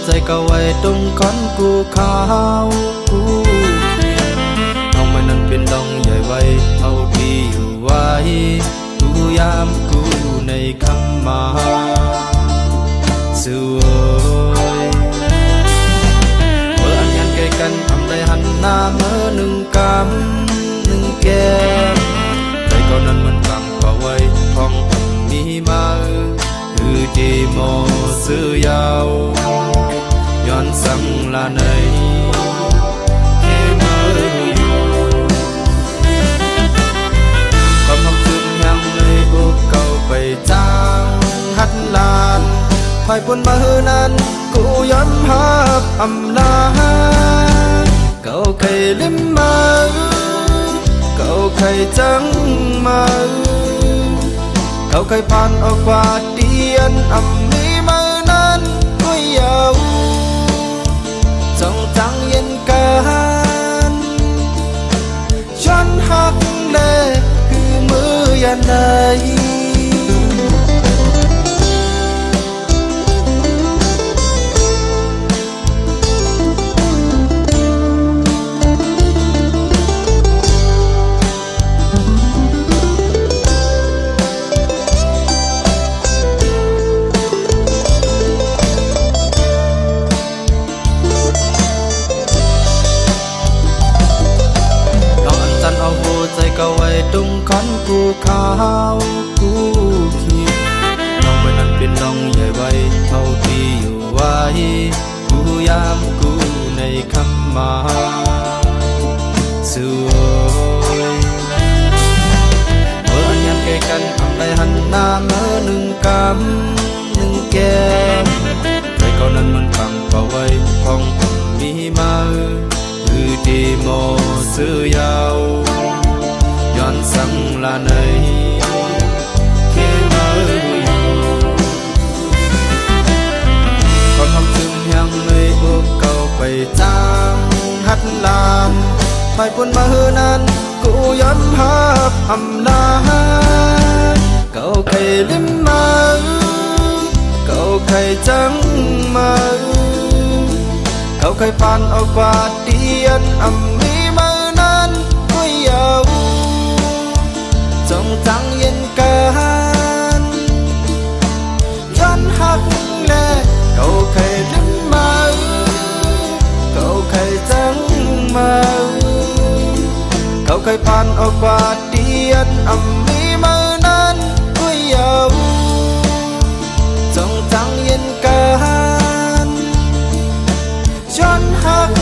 ใจก็ไว้ตรงก้อนกูขาวกูน้องมันนั้นเป็นดองใหญ่ไว้เอาที่อยู่ไว้กูยามกูในคำมาสวยเมื่ออันยันใกล้กันทำได้หันหน้าเมื่อหนึ่งกำหนึ่งแก้มใจก็นั้นมันกำก็ไว้ท้องมีมาคือที่โมซื้อยาวย้อนสังลาในเทมืออยู่ความหักถึงยังเลยบุกเก่าไปจางหัดลานภายบนมือนั้นกูย้อนภาพอำลาเก่าเคยลิ้มมาเก่าเคยจังมาเขาเคยผ่านออกกว่าเตียนอำมีมือนั้นก็ยาวจงจังเย็นกันฉันหักเล่คือมือยันใดใจก็ไว้ตรงคอนกูขาวกูขีดน้องมันนั้นเป็นน้องใหญ่ไว้เท่าที่อยู่ไว้กูยามกูในคำมาสวยเมื่ออันยันใกล้กันทำได้หันหน้าเมื่อหนึ่งกำหนึ่งแก้มใจก็นั้นมันกำก็ไว้ท้องมีมาคือที่โมซื้อยาวย้อนสังลาในเขมืออยู่ความหักถึงยังเลยบุกเก่าไปจางหัดลานภายบนมือนั้นกูย้อนภาพอำลาเก่าเคยลิ้มมาเก่าเคยจังมาเก่าเคยผ่านออกกว่าเตียนอำมีมือนั้นก็ยาวจงจังเย็นกันย้อนหักแลเก่าเคยลิ้มมาเก่าเคยจังมาเก่าเคยผ่านออกกว่าเตียนอำมีมือนั้นก็ยาวจงจังเย็นกันย้อนหัก